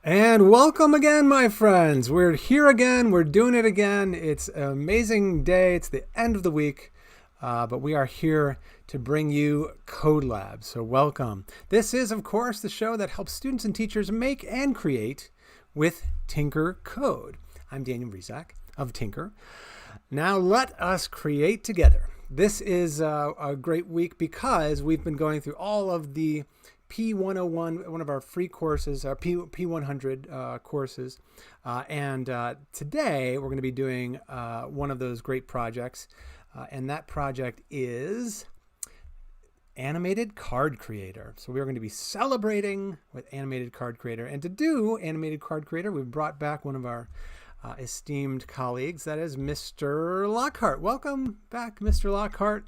And welcome again, my friends. We're here again. We're doing it again. It's an amazing day. It's the end of the week, but we are here to bring you Code Lab. So welcome. This is, of course, the show that helps students and teachers make and create with Tinker Code. I'm Daniel Rizak of Tinker. Now let us create together. This is a great week because we've been going through all of the P101, one of our free courses, our P100 courses. And today we're going to be doing one of those great projects. And that project is Animated Card Creator. So we're going to be celebrating with Animated Card Creator. And to do Animated Card Creator, we've brought back one of our esteemed colleagues. That is Mr. Lockhart. Welcome back, Mr. Lockhart.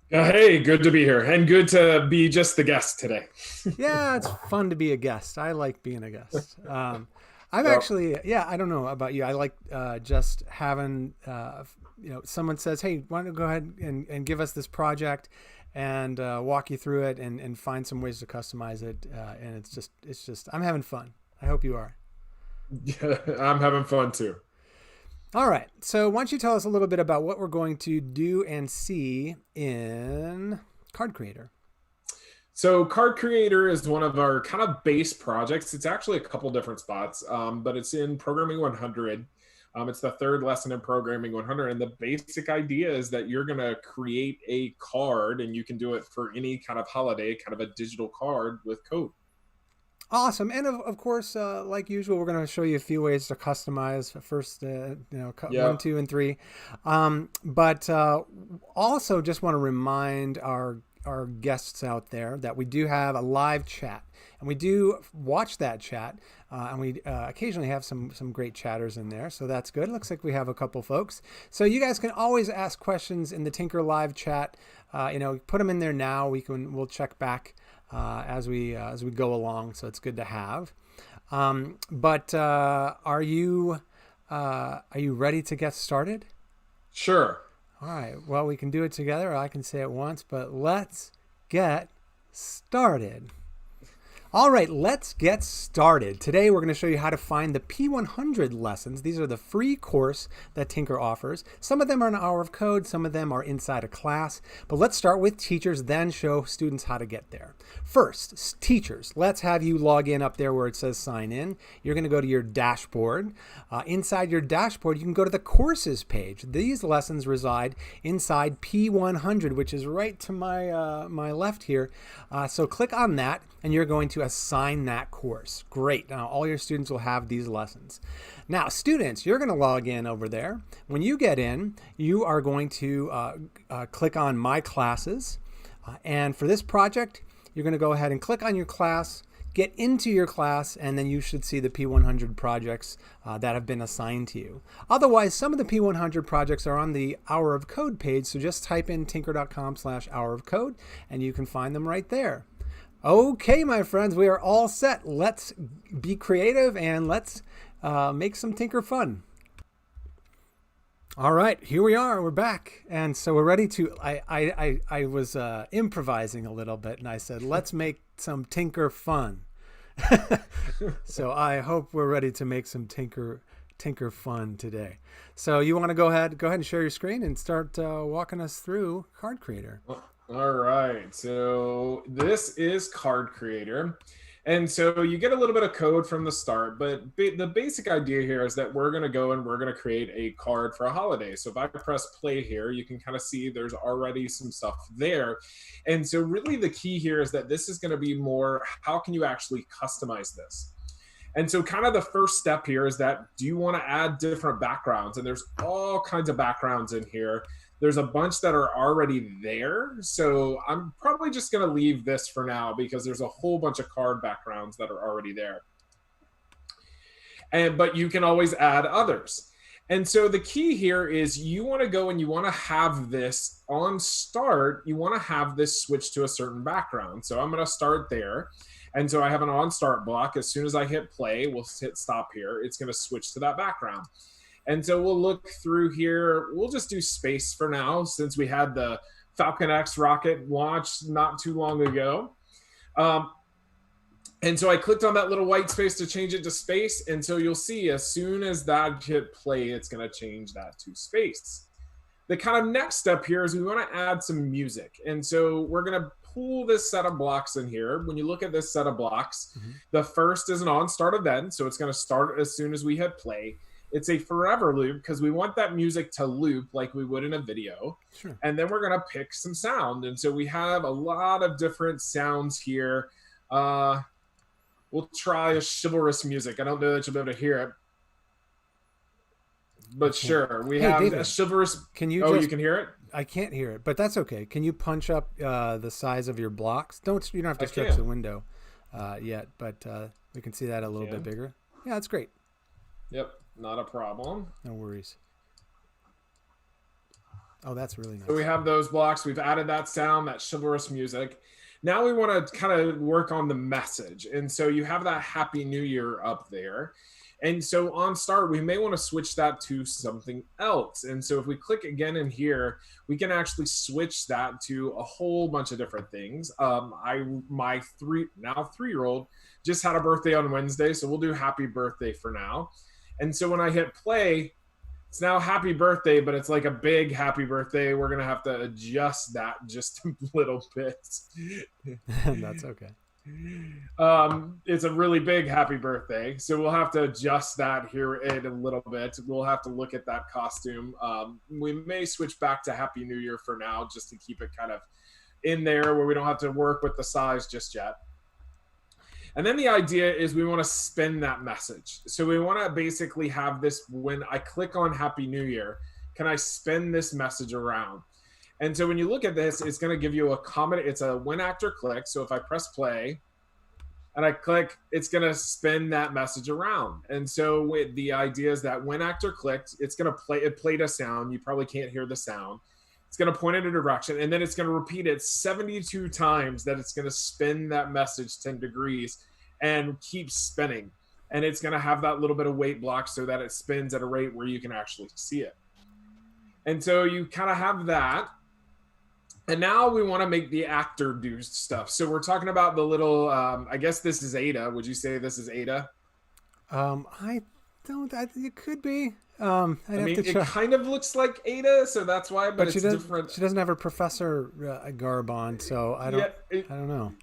Hey, good to be here and good to be just the guest today. Yeah, it's fun to be a guest. I like being a guest. I'm Well, actually, yeah, I don't know about you. I like just having, someone says, hey, why don't you go ahead and give us this project and walk you through it and find some ways to customize it. And it's just, I'm having fun. I hope you are. I'm having fun too. All right. So why don't you tell us a little bit about what we're going to do and see in Card Creator? So, Card Creator is one of our kind of base projects. It's actually a couple different spots, but it's in Programming 100. It's the third lesson in Programming 100. And the basic idea is that you're going to create a card and you can do it for any kind of holiday, kind of a digital card with code. Awesome. And of course, like usual, we're going to show you a few ways to customize first, Yeah. one, two, and three. But also just want to remind our guests out there that we do have a live chat and we do watch that chat and we occasionally have some great chatters in there. So that's good. Looks like we have a couple folks. So you guys can always ask questions in the Tinker live chat. Put them in there now. We'll check back as we go along. So it's good to have. But are you ready to get started? Sure. All right. Well, we can do it together. I can say it once, but let's get started. All right, let's get started. Today we're going to show you how to find the P100 lessons. These are the free course that Tinker offers. Some of them are an hour of code, some of them are inside a class. But let's start with teachers, then show students how to get there. First, teachers, let's have you log in up there where it says sign in. You're going to go to your dashboard. Inside your dashboard, you can go to the courses page. These lessons reside inside P100, which is right to my left here. So click on that and you're going to assign that course. Great. Now all your students will have these lessons. Now students, you're going to log in over there. When you get in, you are going to click on My Classes. And for this project, you're going to go ahead and click on your class, get into your class, and then you should see the P100 projects that have been assigned to you. Otherwise, some of the P100 projects are on the Hour of Code page, so just type in tinker.com/hour of code, and you can find them right there. Okay, my friends, we are all set. Let's be creative and let's make some Tinker fun. All right, here we are. We're back, and so we're ready to. I was improvising a little bit, and I said, "Let's make some Tinker fun." So I hope we're ready to make some Tinker fun today. So you want to go ahead and share your screen and start walking us through Card Creator. All right, so this is Card Creator. And so you get a little bit of code from the start, but the basic idea here is that we're going to go and we're going to create a card for a holiday. So if I press play here, you can kind of see there's already some stuff there. And so really the key here is that this is going to be more, how can you actually customize this? And so kind of the first step here is that, do you want to add different backgrounds? And there's all kinds of backgrounds in here. There's a bunch that are already there. So I'm probably just going to leave this for now because there's a whole bunch of card backgrounds that are already there. But you can always add others. And so the key here is you want to go and you want to have this on start. You want to have this switch to a certain background. So I'm going to start there. And so I have an on start block. As soon as I hit play, we'll hit stop here. It's going to switch to that background. And so we'll look through here. We'll just do space for now since we had the Falcon X rocket launched not too long ago. And so I clicked on that little white space to change it to space. And so you'll see as soon as that hit play, it's going to change that to space. The kind of next step here is we want to add some music. And so we're going to pull this set of blocks in here. When you look at this set of blocks, the first is an on start event. So it's going to start as soon as we hit play. It's a forever loop because we want that music to loop like we would in a video. Sure. And then we're going to pick some sound. And so we have a lot of different sounds here. We'll try a chivalrous music. I don't know that you'll be able to hear it. But sure, we have David, a chivalrous. Can you? You can hear it. I can't hear it, but that's okay. Can you punch up the size of your blocks? You don't have to stretch the window yet, but we can see that a little bit bigger. Yeah, that's great. Yep, not a problem. No worries. Oh, that's really nice. So we have those blocks. We've added that sound, that chivalrous music. Now we want to kind of work on the message, and so you have that Happy New Year up there. And so on start, we may want to switch that to something else. And so if we click again in here, we can actually switch that to a whole bunch of different things. My 3-year-old just had a birthday on Wednesday, so we'll do happy birthday for now. And so when I hit play, it's now happy birthday, but it's like a big happy birthday. We're going to have to adjust that just a little bit. That's okay. It's a really big happy birthday, so we'll have to adjust that here in a little bit. We'll have to look at that costume. We may switch back to Happy New Year for now, just to keep it kind of in there where we don't have to work with the size just yet. And then the idea is we want to spin that message. So we want to basically have this, when I click on Happy New Year, can I spin this message around? And so when you look at this, it's going to give you a comment. It's a when actor click. So if I press play and I click, it's going to spin that message around. And so the idea is that when actor clicked, it's going to play, it played a sound. You probably can't hear the sound. It's going to point in a direction, and then it's going to repeat it 72 times, that it's going to spin that message 10 degrees and keep spinning. And it's going to have that little bit of weight block so that it spins at a rate where you can actually see it. And so you kind of have that. And now we want to make the actor do stuff. So we're talking about the little, I guess this is Ada. Would you say this is Ada? I think it could be. It kind of looks like Ada, so that's why, but it's different. She doesn't have her professor garb on, so I don't know.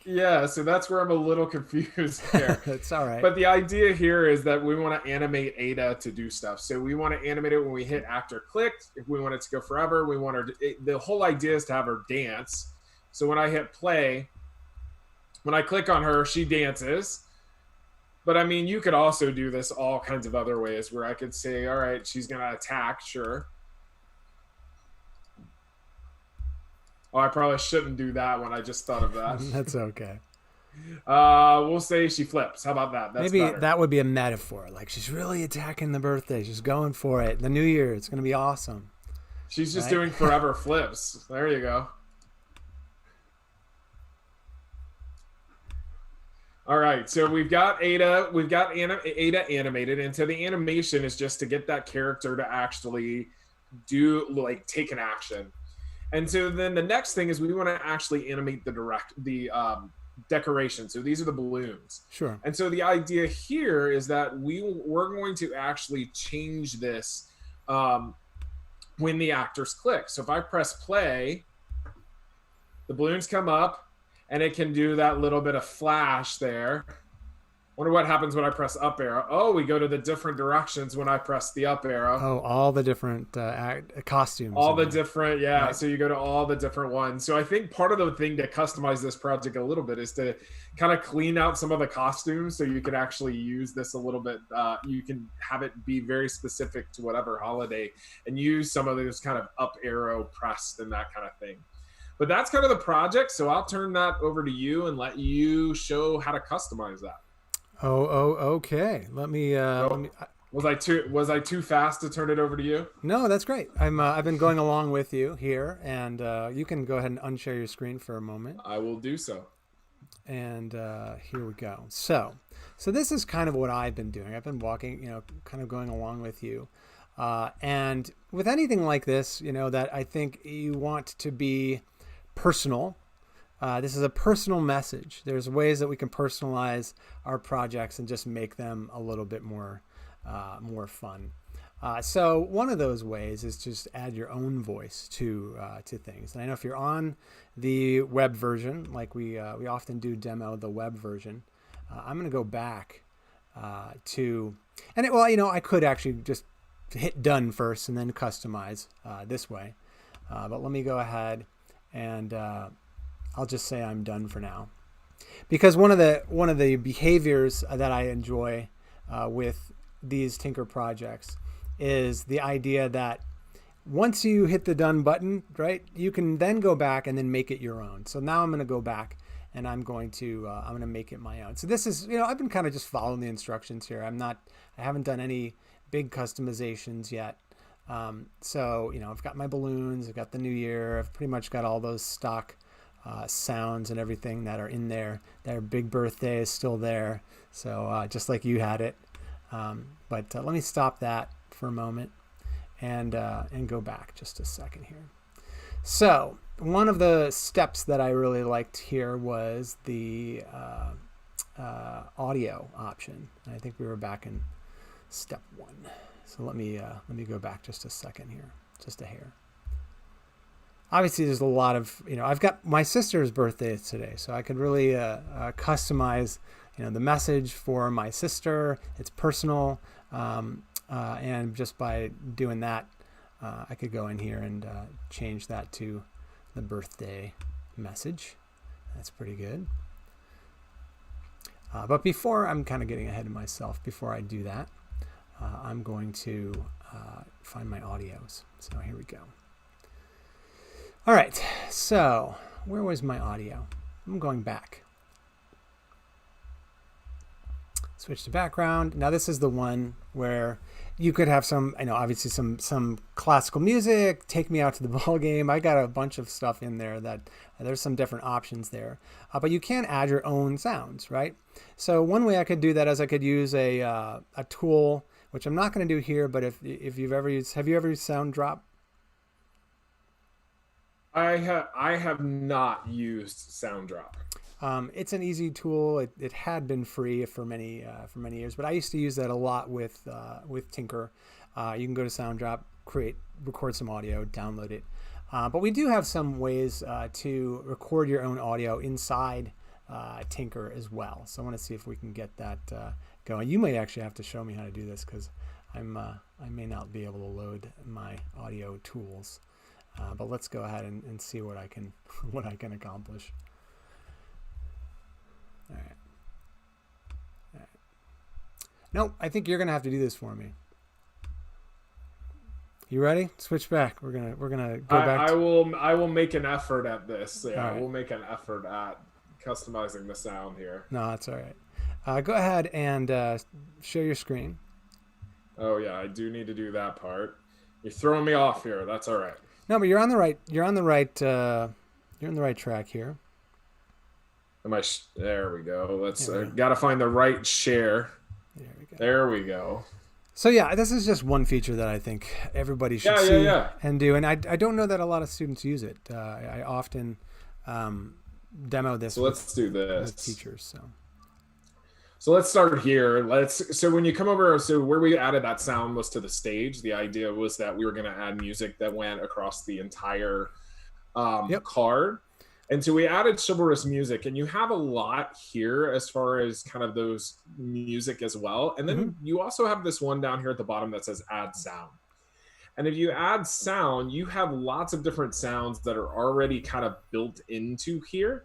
Yeah, so that's where I'm a little confused there. It's all right. But the idea here is that we want to animate Ada to do stuff. So we want to animate it when we hit actor clicked. If we want it to go forever, we want her to, the whole idea is to have her dance. So when I hit play, when I click on her, she dances. But I mean, you could also do this all kinds of other ways where I could say, all right, she's going to attack, sure. Oh, I probably shouldn't do that one. I just thought of that. That's okay. We'll say she flips. How about that? That's maybe better. That would be a metaphor. Like she's really attacking the birthday. She's going for it. The New Year. It's going to be awesome. She's just doing forever flips. There you go. All right. So we've got Ada. We've got Ada animated. And so the animation is just to get that character to actually take an action. And so then the next thing is we want to actually animate the decoration. So these are the balloons. Sure. And so the idea here is that we're going to actually change this when the actors click. So if I press play, the balloons come up and it can do that little bit of flash there. Wonder what happens when I press up arrow. Oh, we go to the different directions when I press the up arrow. Oh, all the different costumes. All the different, yeah. Right. So you go to all the different ones. So I think part of the thing to customize this project a little bit is to kind of clean out some of the costumes so you can actually use this a little bit. You can have it be very specific to whatever holiday and use some of those kind of up arrow pressed and that kind of thing. But that's kind of the project. So I'll turn that over to you and let you show how to customize that. Okay. Let me. Was I too fast to turn it over to you? No, that's great. I've been going along with you here, and you can go ahead and unshare your screen for a moment. I will do so. And here we go. So this is kind of what I've been doing. I've been walking, kind of going along with you. And with anything like this, that I think you want to be personal. This is a personal message. There's ways that we can personalize our projects and just make them a little bit more fun. So one of those ways is just add your own voice to things. And I know if you're on the web version, like we often do demo the web version, I'm going to go back to, and I could actually just hit done first and then customize this way. But let me go ahead and I'll just say I'm done for now, because one of the behaviors that I enjoy with these Tynker projects is the idea that once you hit the done button, right, you can then go back and then make it your own. So now I'm going to go back and I'm going to make it my own. So this is, I've been kind of just following the instructions here. I haven't done any big customizations yet. So, I've got my balloons, I've got the new year, I've pretty much got all those stock sounds and everything that are in there. Their big birthday is still there. So just like you had it. But let me stop that for a moment and go back just a second here. So one of the steps that I really liked here was the audio option. And I think we were back in step 1. So let me go back just a second here, just a hair. Obviously, there's a lot of, I've got my sister's birthday today, so I could really customize, the message for my sister. It's personal, and just by doing that, I could go in here and change that to the birthday message. That's pretty good. But before, I'm kind of getting ahead of myself. Before I do that, I'm going to find my audios. So here we go. All right, so where was my audio? I'm going back. Switch to background. Now this is the one where you could have some, obviously some classical music, take me out to the ball game. I got a bunch of stuff in there that there's some different options there. But you can add your own sounds, right? So one way I could do that is I could use a tool, which I'm not going to do here, but if you've ever used, have you ever used SoundDrop? I have not used SoundDrop. It's an easy tool. It had been free for many years, but I used to use that a lot with Tynker. You can go to SoundDrop, record some audio, download it. But we do have some ways to record your own audio inside Tynker as well. So I want to see if we can get that going. You may actually have to show me how to do this, because I may not be able to load my audio tools. But let's go ahead and see what I can accomplish. All right. Nope, I think you're gonna have to do this for me. You ready? Switch back. We're gonna go back. I will make an effort at this. Yeah, right. We'll make an effort at customizing the sound here. No, that's all right. Go ahead and share your screen. Oh yeah, I do need to do that part. You're throwing me off here. That's all right. No, but you're on the right track here. There we go. Let's gotta find the right share. There we go. There we go. So yeah, this is just one feature that I think everybody should see and do, and I don't know that a lot of students use it. I often demo this. So let's do this with teachers. So let's start here. So when you come over, so where we added that sound was to the stage. The idea was that we were going to add music that went across the entire card. And so we added chivalrous music, and you have a lot here as far as kind of those music as well. And then you also have this one down here at the bottom that says add sound. And if you add sound, you have lots of different sounds that are already kind of built into here.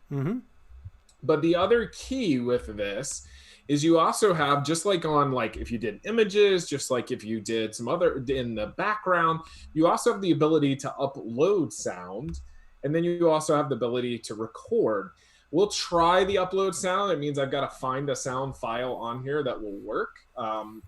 But the other key with this is you also have, just like on, like if you did images, just like if you did some other in the background, you also have the ability to upload sound. And then you also have the ability to record. We'll try the upload sound. It means I've got to find a sound file on here that will work on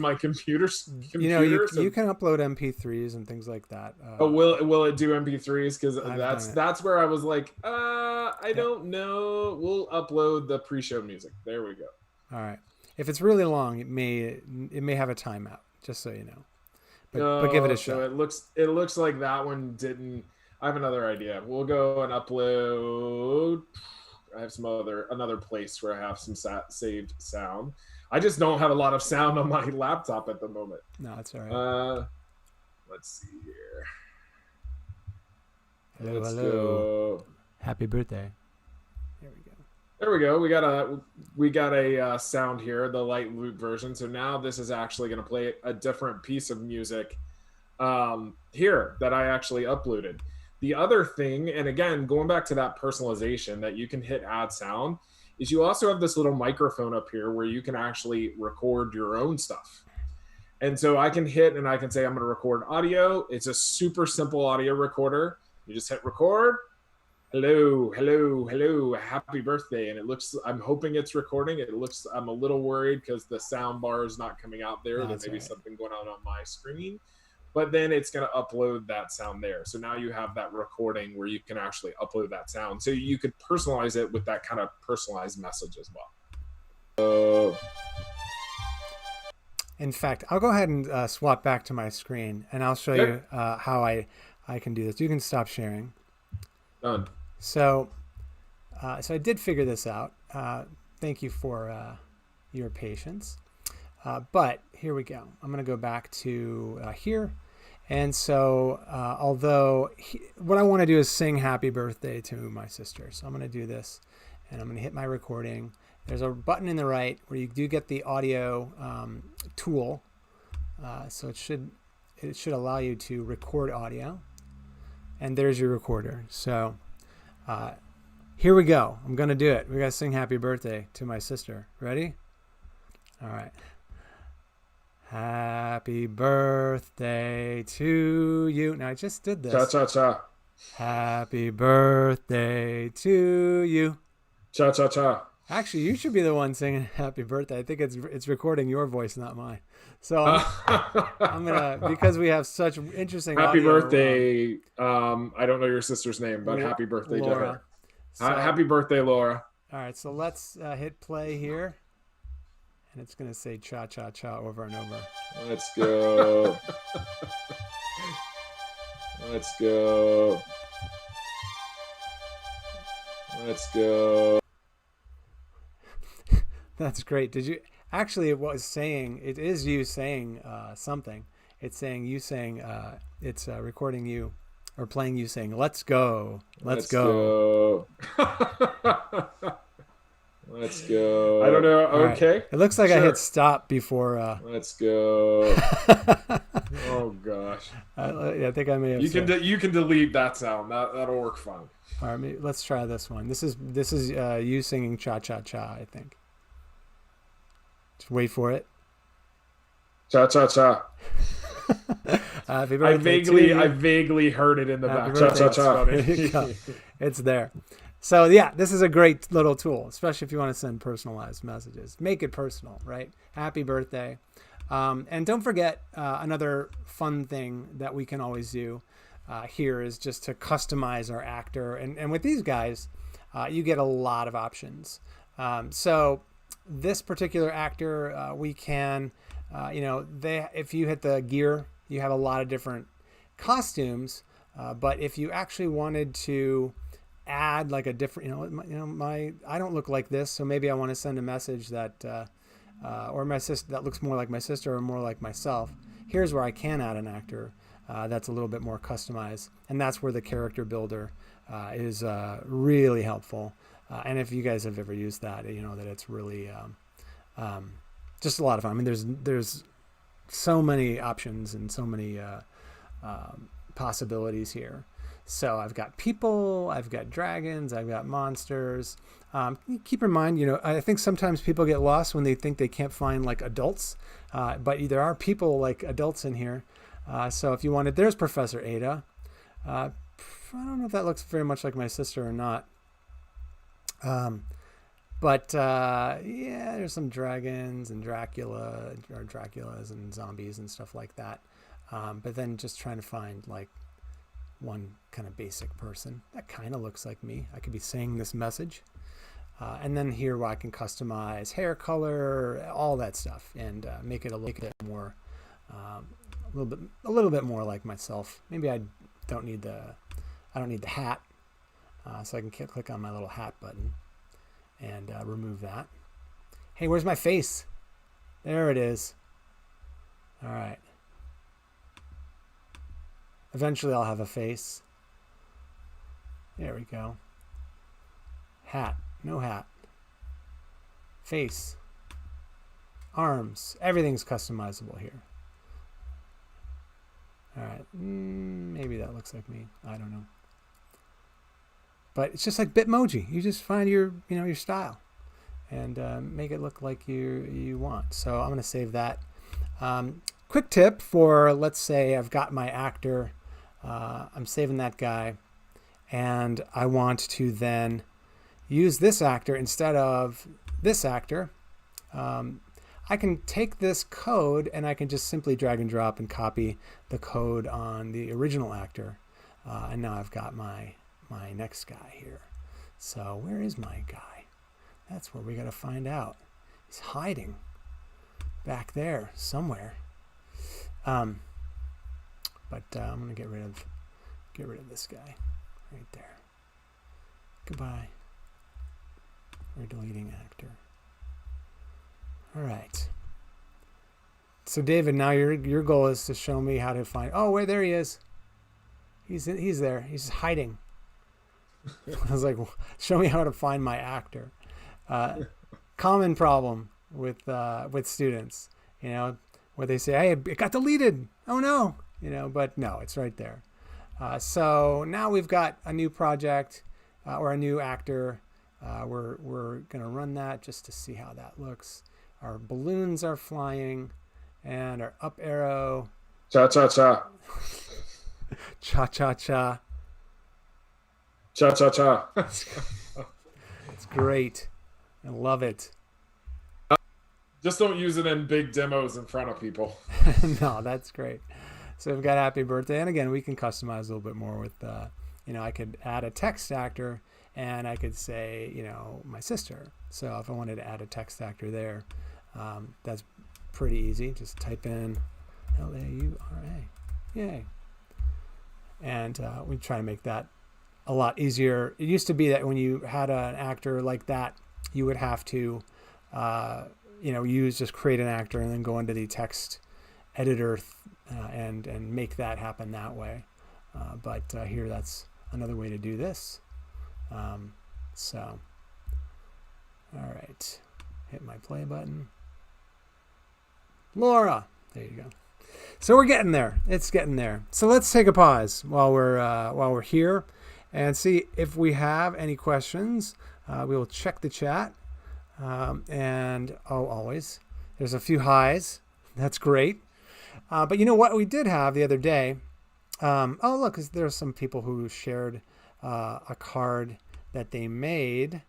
my computer. You can upload MP3s and things like that. But will it do MP3s? Because that's where I was like, I don't know. We'll upload the pre-show music. There we go. All right. If it's really long, it may have a timeout. Just so you know. But give it a shot. So it looks like that one didn't. I have another idea. We'll go and upload. I have another place where I have some saved sound. I just don't have a lot of sound on my laptop at the moment. No, it's all right. Let's see here. Hello, Let's hello. go. Happy birthday. There we go. There we go. We got a sound here, the light loop version. So now this is actually going to play a different piece of music here that I actually uploaded. The other thing, and again, going back to that personalization that you can hit add sound, is you also have this little microphone up here where you can actually record your own stuff. And so I can hit and I can say I'm going to record audio. It's a super simple audio recorder. You just hit record. Hello, hello, hello, happy birthday. And it looks, I'm hoping it's recording. It looks, I'm a little worried because the sound bar is not coming out there. There may be something going on my screen. But then it's going to upload that sound there. So now you have that recording where you can actually upload that sound. So you could personalize it with that kind of personalized message as well. In fact, I'll go ahead and swap back to my screen, and I'll show you how I can do this. You can stop sharing. Done. So I did figure this out. Thank you for your patience. But here we go. I'm going to go back to here. And so although what I want to do is sing happy birthday to my sister. So I'm going to do this, and I'm going to hit my recording. There's a button in the right where you do get the audio tool. So it should allow you to record audio. And there's your recorder. So here we go. I'm going to do it. We got to sing happy birthday to my sister. Ready? All right. Happy birthday to you. Now, I just did this. Cha-cha-cha. Happy birthday to you. Cha-cha-cha. Actually, you should be the one singing happy birthday. I think it's recording your voice, not mine. So I'm going to, because we have such interesting happy audio birthday. I don't know your sister's name, but happy birthday Laura. to her. So, happy birthday, Laura. All right, so let's hit play here. And it's going to say cha-cha-cha over and over. Let's go. Let's go. Let's go. That's great. Did you actually? It was saying. It is you saying something. It's saying you saying. It's recording you, or playing you saying. Let's go. Let's go. Let's go. I don't know. Okay. Right. It looks like I hit stop before. Let's go. Oh gosh. Yeah, I think I may have. You can delete that sound. That'll work fine. All right. Let's try this one. This is you singing cha cha cha. I think. Just wait for it. Cha cha cha. Happy birthday I vaguely heard it in the back. Cha cha cha. It's there. So yeah, this is a great little tool, especially if you want to send personalized messages. Make it personal, right? Happy birthday. And don't forget another fun thing that we can always do here is just to customize our actor. And with these guys, you get a lot of options. So this particular actor, we can, if you hit the gear, you have a lot of different costumes. But if you actually wanted to add like a different, I don't look like this, so maybe I want to send a message that, or my sister that looks more like my sister or more like myself. Here's where I can add an actor that's a little bit more customized, and that's where the character builder is really helpful. And if you guys have ever used that, you know that it's really just a lot of fun. I mean, there's so many options and so many possibilities here. So I've got people, I've got dragons, I've got monsters. Keep in mind, I think sometimes people get lost when they think they can't find like adults, but there are people like adults in here. So if you wanted, there's Professor Ada. I don't know if that looks very much like my sister or not. But yeah, there's some dragons and Draculas and zombies and stuff like that. But then just trying to find like one kind of basic person that kind of looks like me. I could be saying this message. And then here where I can customize hair color, all that stuff, and make it a little bit more, a little bit more like myself. Maybe I don't need the I don't need the hat. So I can click on my little hat button and remove that. Hey, where's my face? There it is. All right. Eventually I'll have a face. There we go. Hat. No hat. Face. Arms. Everything's customizable here. All right. Maybe that looks like me. I don't know. But it's just like Bitmoji. You just find your style and make it look like you want. So I'm going to save that. Quick tip for, let's say I've got my actor. I'm saving that guy. And I want to then use this actor instead of this actor. I can take this code and I can just simply drag and drop and copy the code on the original actor. And now I've got my next guy here. So where is my guy? That's where we got to find out. He's hiding back there somewhere. But I'm going to get rid of this guy right there. Goodbye. We're deleting actor. All right. So David, now your goal is to show me how to find. Oh, wait, there he is. He's there. He's hiding. I was like, show me how to find my actor. Common problem with students, where they say, hey, it got deleted. Oh no, but no, it's right there. So now we've got a new project or a new actor. We're gonna run that just to see how that looks. Our balloons are flying, and our up arrow. Cha cha cha. Cha cha cha. Cha cha cha. It's great. I love it. Just don't use it in big demos in front of people. No, that's great. So we've got happy birthday. And again, we can customize a little bit more with, I could add a text actor and I could say, my sister. So if I wanted to add a text actor there, that's pretty easy. Just type in Laura. Yay. And we try to make that a lot easier. It used to be that when you had an actor like that, you would have to, just create an actor and then go into the text editor and make that happen that way. But here, that's another way to do this. So, all right, hit my play button. Laura, there you go. So we're getting there. It's getting there. So let's take a pause while we're here and see if we have any questions. We will check the chat. And always there's a few highs. That's great. But you know what we did have the other day? Look, there's some people who shared a card that they made.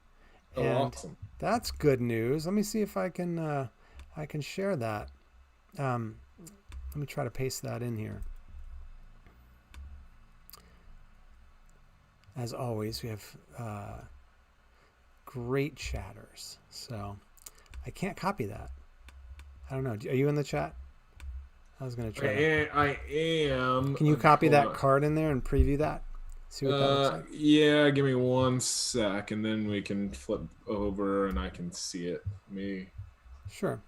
And awesome. That's good news. Let me see if I can share that. Let me try to paste that in here. As always, we have great chatters. So I can't copy that. I don't know. Are you in the chat? I was going to try. I am. Can you copy that card in there and preview that? See what that looks like? Yeah, give me 1 sec, and then we can flip over and I can see it. Sure.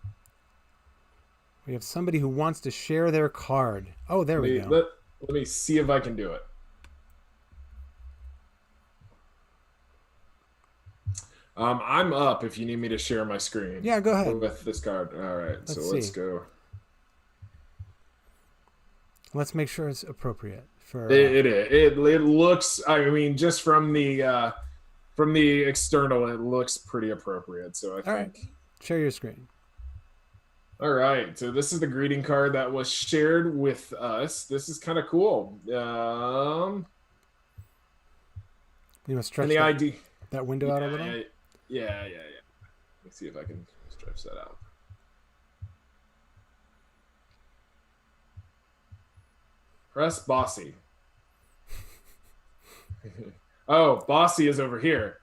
We have somebody who wants to share their card. Oh, there we go. Let me see if I can do it. I'm up if you need me to share my screen. Yeah, go ahead. With this card. All right, let's go. Let's make sure it's appropriate for. It looks. I mean, just from the external, it looks pretty appropriate. So I think. All right. Share your screen. All right, so this is the greeting card that was shared with us. This is kind of cool. You want to stretch that window out a little? Yeah. Let me see if I can stretch that out. Press Bossy. Oh, Bossy is over here.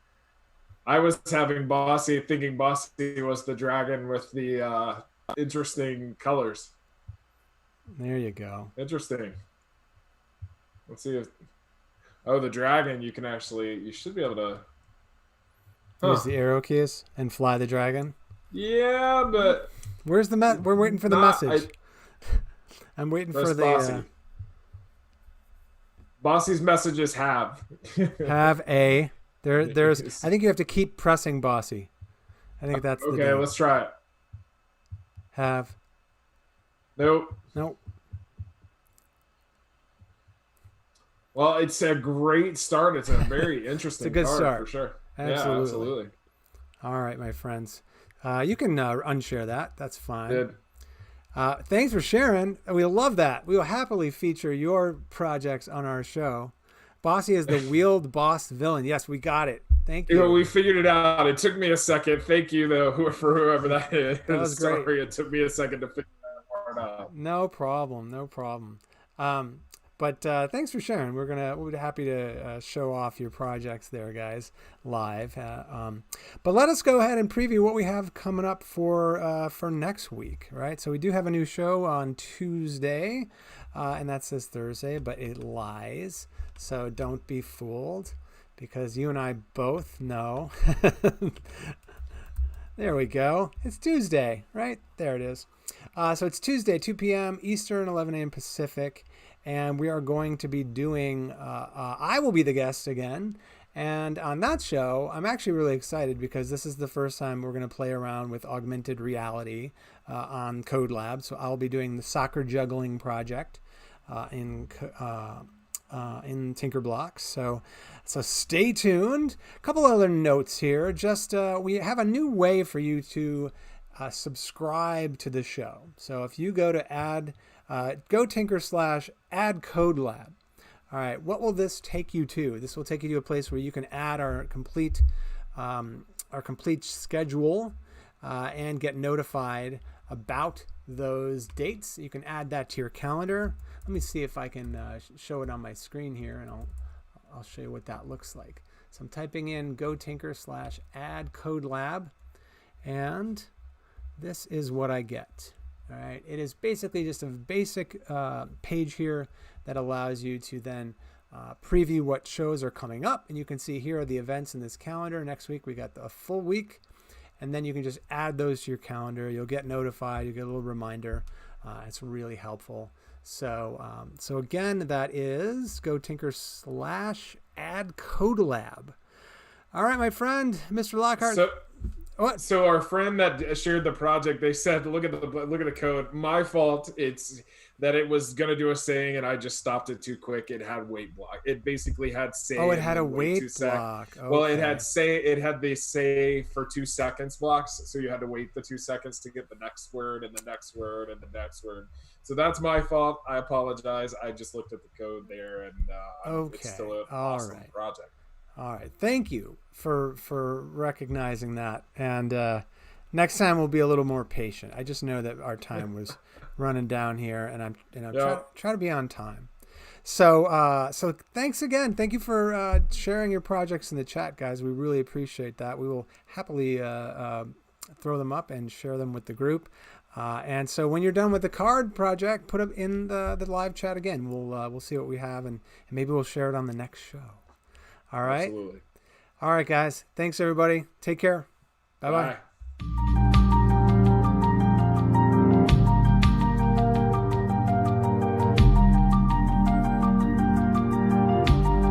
I was having Bossy, thinking Bossy was the dragon with the interesting colors. There you go. Interesting. Let's see if Oh, the dragon, you can actually, you should be able to. Huh. Use the arrow keys and fly the dragon. Yeah, but Where's the We're waiting for the not. message. I'm waiting Press for the Bossy. Bossy's messages have. have a. There's. I think you have to keep pressing Bossy. I think that's the Okay, deal. let's try it. Have. Nope. Nope. Well, it's a great start. It's a very interesting It's a good card start. for sure. Absolutely. Yeah, absolutely. All right, my friends. You can unshare that. That's fine. Good. Thanks for sharing. We love that. We will happily feature your projects on our show. Bossy is the wheeled boss villain. Yes, we got it. Thank you. We figured it out. It took me a second. Thank you, though, for whoever that is. That was great. Sorry, it took me a second to figure that part out. No problem. No problem. But thanks for sharing. We'll be happy to show off your projects there, guys, live. But let us go ahead and preview what we have coming up for next week, right? So we do have a new show on Tuesday, and that says Thursday, but it lies. So don't be fooled, because you and I both know. There we go. It's Tuesday, right? There it is. So it's Tuesday, 2 p.m. Eastern, 11 a.m. Pacific. And we are going to be doing, I will be the guest again. And on that show, I'm actually really excited because this is the first time we're going to play around with augmented reality on Code Lab. So I'll be doing the soccer juggling project in Tinkerblocks. So stay tuned. A couple other notes here. Just we have a new way for you to subscribe to the show. So if you go to go Tinker/add Code Lab. All right, what will this take you to? This will take you to a place where you can add our complete schedule and get notified about those dates. You can add that to your calendar. Let me see if I can show it on my screen here, and I'll show you what that looks like. So I'm typing in go Tinker/add Code Lab, and this is what I get. All right, it is basically just a basic page here that allows you to then preview what shows are coming up. And you can see here are the events in this calendar. Next week, we got a full week. And then you can just add those to your calendar. You'll get notified. You'll get a little reminder. It's really helpful. So again, that is go Tinker/add Code Lab. All right, my friend, Mr. Lockhart. What? So our friend that shared the project, they said, look at the code. My fault. It's that it was gonna do a saying, and I just stopped it too quick. It had wait block. It basically had say. Oh, it had a wait block. Okay. Well, it had the say for 2 seconds blocks, so you had to wait the 2 seconds to get the next word and the next word and the next word. So that's my fault. I apologize. I just looked at the code there, and it's still an awesome project. All right, thank you for recognizing that. And next time we'll be a little more patient. I just know that our time was running down here, and I'm try to be on time. So thanks again. Thank you for sharing your projects in the chat, guys. We really appreciate that. We will happily throw them up and share them with the group. And so when you're done with the card project, put it in the live chat again. We'll see what we have, and maybe we'll share it on the next show. All right. Absolutely. All right, guys. Thanks, everybody. Take care. Bye-bye. Bye.